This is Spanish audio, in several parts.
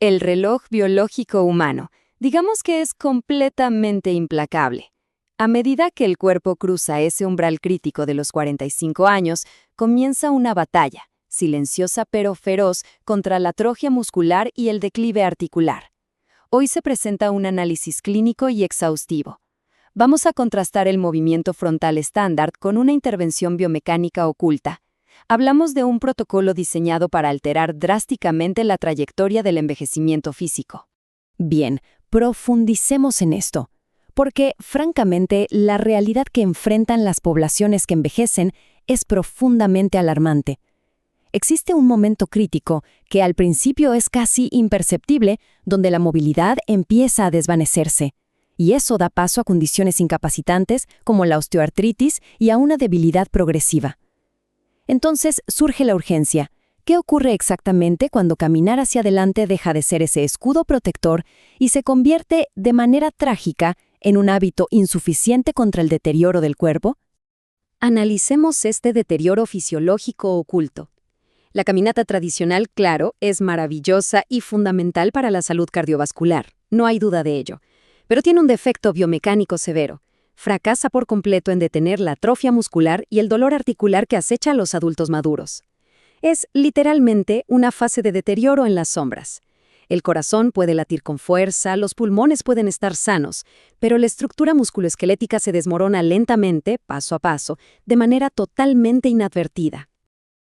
El reloj biológico humano, digamos que es completamente implacable. A medida que el cuerpo cruza ese umbral crítico de los 45 años, comienza una batalla, silenciosa pero feroz, contra la atrofia muscular y el declive articular. Hoy se presenta un análisis clínico y exhaustivo. Vamos a contrastar el movimiento frontal estándar con una intervención biomecánica oculta. Hablamos de un protocolo diseñado para alterar drásticamente la trayectoria del envejecimiento físico. Bien, profundicemos en esto, porque, francamente, la realidad que enfrentan las poblaciones que envejecen es profundamente alarmante. Existe un momento crítico que al principio es casi imperceptible, donde la movilidad empieza a desvanecerse, y eso da paso a condiciones incapacitantes como la osteoartritis y a una debilidad progresiva. Entonces surge la urgencia. ¿Qué ocurre exactamente cuando caminar hacia adelante deja de ser ese escudo protector y se convierte, de manera trágica, en un hábito insuficiente contra el deterioro del cuerpo? Analicemos este deterioro fisiológico oculto. La caminata tradicional, claro, es maravillosa y fundamental para la salud cardiovascular, no hay duda de ello. Pero tiene un defecto biomecánico severo. Fracasa por completo en detener la atrofia muscular y el dolor articular que acecha a los adultos maduros. Es, literalmente, una fase de deterioro en las sombras. El corazón puede latir con fuerza, los pulmones pueden estar sanos, pero la estructura musculoesquelética se desmorona lentamente, paso a paso, de manera totalmente inadvertida.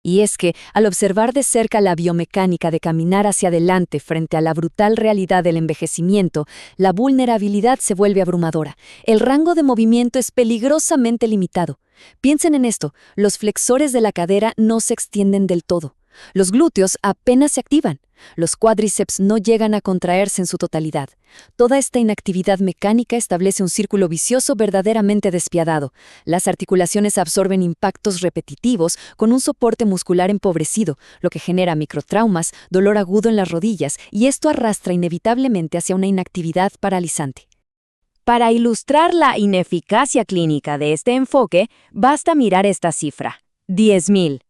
Y es que, al observar de cerca la biomecánica de caminar hacia adelante frente a la brutal realidad del envejecimiento, la vulnerabilidad se vuelve abrumadora. El rango de movimiento es peligrosamente limitado. Piensen en esto, los flexores de la cadera no se extienden del todo. Los glúteos apenas se activan. Los cuádriceps no llegan a contraerse en su totalidad. Toda esta inactividad mecánica establece un círculo vicioso verdaderamente despiadado. Las articulaciones absorben impactos repetitivos con un soporte muscular empobrecido, lo que genera microtraumas, dolor agudo en las rodillas, y esto arrastra inevitablemente hacia una inactividad paralizante. Para ilustrar la ineficacia clínica de este enfoque, basta mirar esta cifra: 10.000.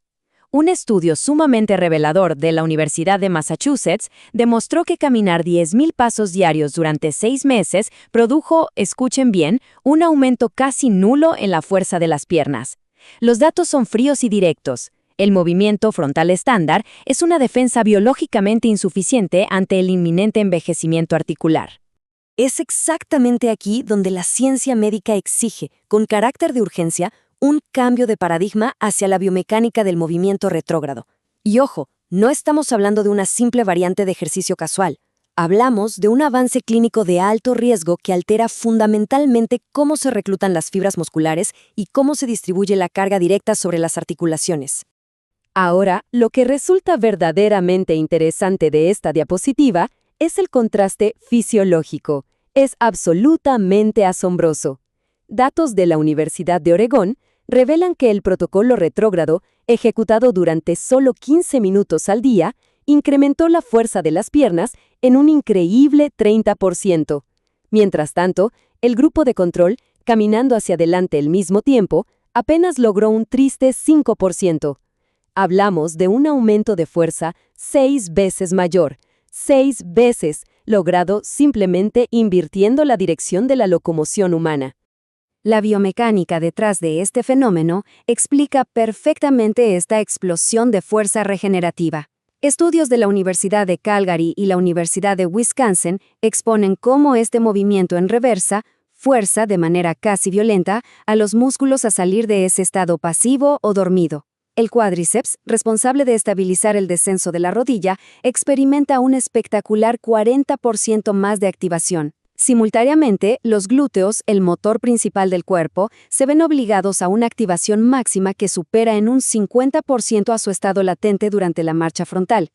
Un estudio sumamente revelador de la Universidad de Massachusetts demostró que caminar 10.000 pasos diarios durante 6 meses produjo, escuchen bien, un aumento casi nulo en la fuerza de las piernas. Los datos son fríos y directos. El movimiento frontal estándar es una defensa biológicamente insuficiente ante el inminente envejecimiento articular. Es exactamente aquí donde la ciencia médica exige, con carácter de urgencia, un cambio de paradigma hacia la biomecánica del movimiento retrógrado. Y ojo, no estamos hablando de una simple variante de ejercicio casual. Hablamos de un avance clínico de alto riesgo que altera fundamentalmente cómo se reclutan las fibras musculares y cómo se distribuye la carga directa sobre las articulaciones. Ahora, lo que resulta verdaderamente interesante de esta diapositiva es el contraste fisiológico. Es absolutamente asombroso. Datos de la Universidad de Oregón revelan que el protocolo retrógrado, ejecutado durante solo 15 minutos al día, incrementó la fuerza de las piernas en un increíble 30%. Mientras tanto, el grupo de control, caminando hacia adelante al mismo tiempo, apenas logró un triste 5%. Hablamos de un aumento de fuerza 6 veces mayor, 6 veces, logrado simplemente invirtiendo la dirección de la locomoción humana. La biomecánica detrás de este fenómeno explica perfectamente esta explosión de fuerza regenerativa. Estudios de la Universidad de Calgary y la Universidad de Wisconsin exponen cómo este movimiento en reversa fuerza de manera casi violenta a los músculos a salir de ese estado pasivo o dormido. El cuádriceps, responsable de estabilizar el descenso de la rodilla, experimenta un espectacular 40% más de activación. Simultáneamente, los glúteos, el motor principal del cuerpo, se ven obligados a una activación máxima que supera en un 50% a su estado latente durante la marcha frontal.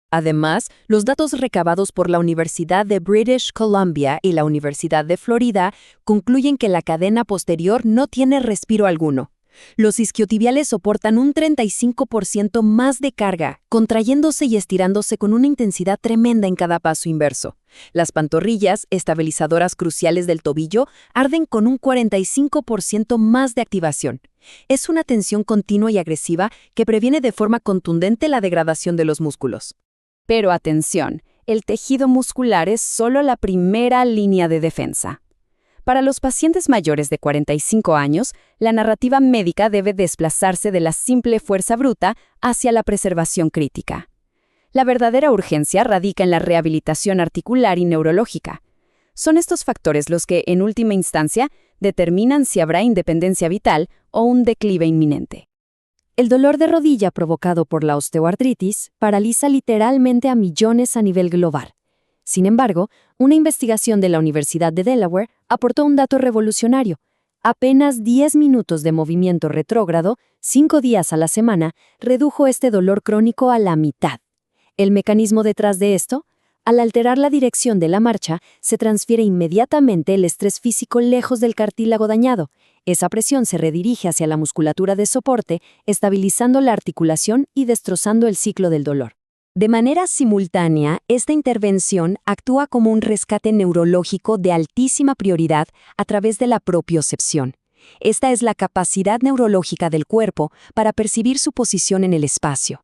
Además, los datos recabados por la Universidad de British Columbia y la Universidad de Florida concluyen que la cadena posterior no tiene respiro alguno. Los isquiotibiales soportan un 35% más de carga, contrayéndose y estirándose con una intensidad tremenda en cada paso inverso. Las pantorrillas, estabilizadoras cruciales del tobillo, arden con un 45% más de activación. Es una tensión continua y agresiva que previene de forma contundente la degradación de los músculos. Pero atención, el tejido muscular es solo la primera línea de defensa. Para los pacientes mayores de 45 años, la narrativa médica debe desplazarse de la simple fuerza bruta hacia la preservación crítica. La verdadera urgencia radica en la rehabilitación articular y neurológica. Son estos factores los que, en última instancia, determinan si habrá independencia vital o un declive inminente. El dolor de rodilla provocado por la osteoartritis paraliza literalmente a millones a nivel global. Sin embargo, una investigación de la Universidad de Delaware aportó un dato revolucionario. Apenas 10 minutos de movimiento retrógrado, 5 días a la semana, redujo este dolor crónico a la mitad. ¿El mecanismo detrás de esto? Al alterar la dirección de la marcha, se transfiere inmediatamente el estrés físico lejos del cartílago dañado. Esa presión se redirige hacia la musculatura de soporte, estabilizando la articulación y destrozando el ciclo del dolor. De manera simultánea, esta intervención actúa como un rescate neurológico de altísima prioridad a través de la propiocepción. Esta es la capacidad neurológica del cuerpo para percibir su posición en el espacio.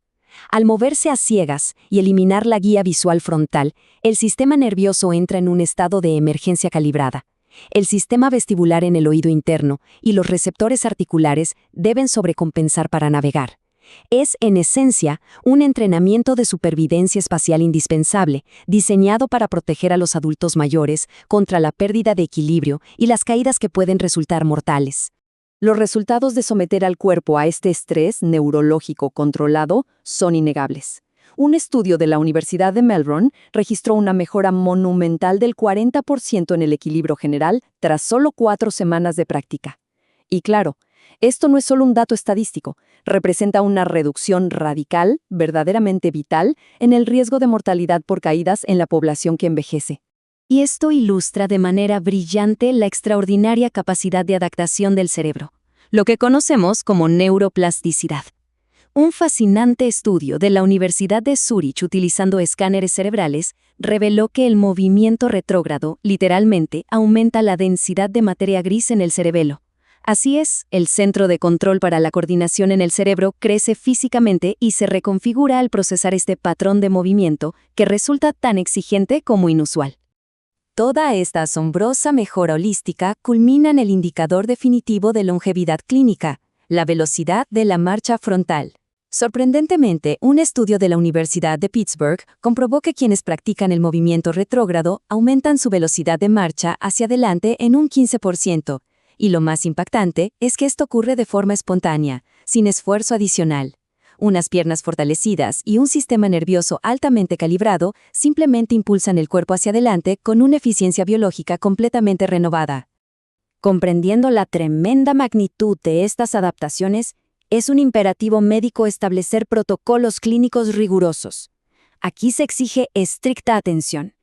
Al moverse a ciegas y eliminar la guía visual frontal, el sistema nervioso entra en un estado de emergencia calibrada. El sistema vestibular en el oído interno y los receptores articulares deben sobrecompensar para navegar. Es, en esencia, un entrenamiento de supervivencia espacial indispensable, diseñado para proteger a los adultos mayores contra la pérdida de equilibrio y las caídas que pueden resultar mortales. Los resultados de someter al cuerpo a este estrés neurológico controlado son innegables. Un estudio de la Universidad de Melbourne registró una mejora monumental del 40% en el equilibrio general tras solo 4 semanas de práctica. Y claro, esto no es solo un dato estadístico, representa una reducción radical, verdaderamente vital, en el riesgo de mortalidad por caídas en la población que envejece. Y esto ilustra de manera brillante la extraordinaria capacidad de adaptación del cerebro, lo que conocemos como neuroplasticidad. Un fascinante estudio de la Universidad de Zúrich utilizando escáneres cerebrales reveló que el movimiento retrógrado literalmente aumenta la densidad de materia gris en el cerebelo. Así es, el centro de control para la coordinación en el cerebro crece físicamente y se reconfigura al procesar este patrón de movimiento que resulta tan exigente como inusual. Toda esta asombrosa mejora holística culmina en el indicador definitivo de longevidad clínica, la velocidad de la marcha frontal. Sorprendentemente, un estudio de la Universidad de Pittsburgh comprobó que quienes practican el movimiento retrógrado aumentan su velocidad de marcha hacia adelante en un 15%, y lo más impactante es que esto ocurre de forma espontánea, sin esfuerzo adicional. Unas piernas fortalecidas y un sistema nervioso altamente calibrado simplemente impulsan el cuerpo hacia adelante con una eficiencia biológica completamente renovada. Comprendiendo la tremenda magnitud de estas adaptaciones, es un imperativo médico establecer protocolos clínicos rigurosos. Aquí se exige estricta atención.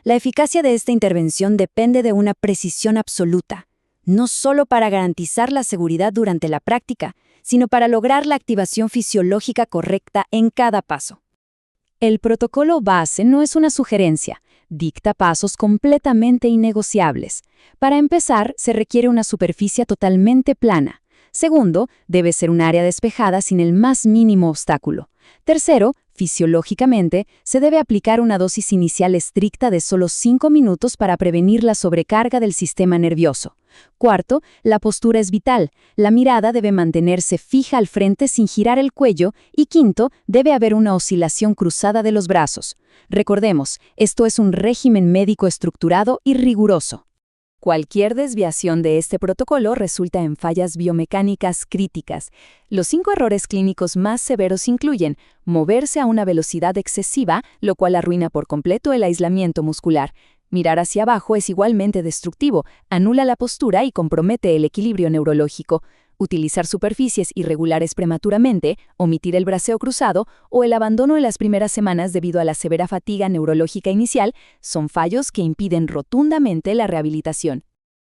La eficacia de esta intervención depende de una precisión absoluta, no solo para garantizar la seguridad durante la práctica, sino para lograr la activación fisiológica correcta en cada paso. El protocolo base no es una sugerencia, dicta pasos completamente innegociables. Para empezar, se requiere una superficie totalmente plana. Segundo, debe ser un área despejada sin el más mínimo obstáculo. Tercero, fisiológicamente, se debe aplicar una dosis inicial estricta de solo 5 minutos para prevenir la sobrecarga del sistema nervioso. Cuarto, la postura es vital. La mirada debe mantenerse fija al frente sin girar el cuello. Y quinto, debe haber una oscilación cruzada de los brazos. Recordemos, esto es un régimen médico estructurado y riguroso. Cualquier desviación de este protocolo resulta en fallas biomecánicas críticas. Los 5 errores clínicos más severos incluyen moverse a una velocidad excesiva, lo cual arruina por completo el aislamiento muscular. Mirar hacia abajo es igualmente destructivo, anula la postura y compromete el equilibrio neurológico. Utilizar superficies irregulares prematuramente, omitir el braceo cruzado o el abandono en las primeras semanas debido a la severa fatiga neurológica inicial son fallos que impiden rotundamente la rehabilitación.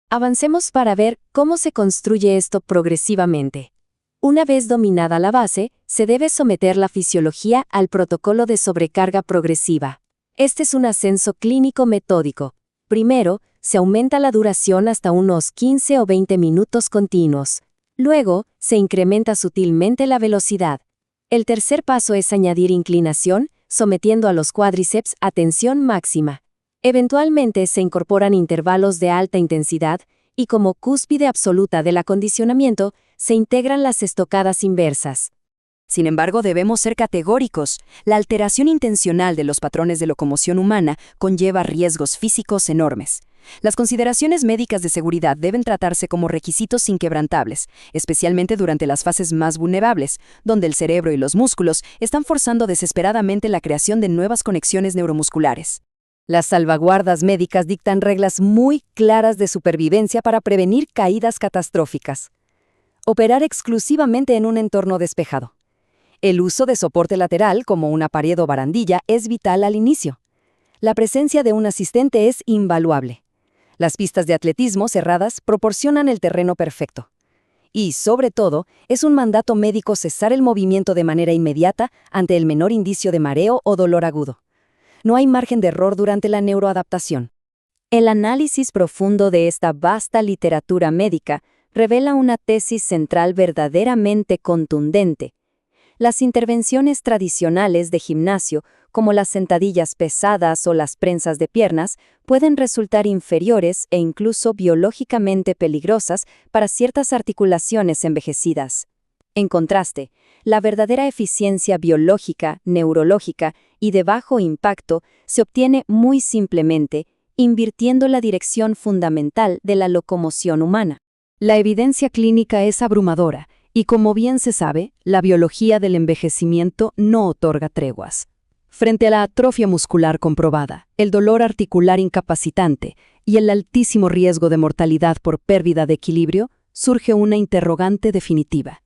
Avancemos para ver cómo se construye esto progresivamente. Una vez dominada la base, se debe someter la fisiología al protocolo de sobrecarga progresiva. Este es un ascenso clínico metódico. Primero, se aumenta la duración hasta unos 15 o 20 minutos continuos. Luego, se incrementa sutilmente la velocidad. El tercer paso es añadir inclinación, sometiendo a los cuádriceps a tensión máxima. Eventualmente se incorporan intervalos de alta intensidad y como cúspide absoluta del acondicionamiento se integran las estocadas inversas. Sin embargo, debemos ser categóricos. La alteración intencional de los patrones de locomoción humana conlleva riesgos físicos enormes. Las consideraciones médicas de seguridad deben tratarse como requisitos inquebrantables, especialmente durante las fases más vulnerables, donde el cerebro y los músculos están forzando desesperadamente la creación de nuevas conexiones neuromusculares. Las salvaguardas médicas dictan reglas muy claras de supervivencia para prevenir caídas catastróficas. Operar exclusivamente en un entorno despejado. El uso de soporte lateral, como una pared o barandilla, es vital al inicio. La presencia de un asistente es invaluable. Las pistas de atletismo cerradas proporcionan el terreno perfecto. Y, sobre todo, es un mandato médico cesar el movimiento de manera inmediata ante el menor indicio de mareo o dolor agudo. No hay margen de error durante la neuroadaptación. El análisis profundo de esta vasta literatura médica revela una tesis central verdaderamente contundente. Las intervenciones tradicionales de gimnasio, como las sentadillas pesadas o las prensas de piernas, pueden resultar inferiores e incluso biológicamente peligrosas para ciertas articulaciones envejecidas. En contraste, la verdadera eficiencia biológica, neurológica y de bajo impacto se obtiene muy simplemente invirtiendo la dirección fundamental de la locomoción humana. La evidencia clínica es abrumadora y, como bien se sabe, la biología del envejecimiento no otorga treguas. Frente a la atrofia muscular comprobada, el dolor articular incapacitante y el altísimo riesgo de mortalidad por pérdida de equilibrio, surge una interrogante definitiva.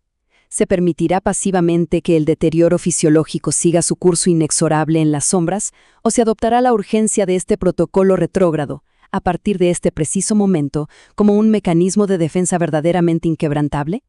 ¿Se permitirá pasivamente que el deterioro fisiológico siga su curso inexorable en las sombras, o se adoptará la urgencia de este protocolo retrógrado, a partir de este preciso momento, como un mecanismo de defensa verdaderamente inquebrantable?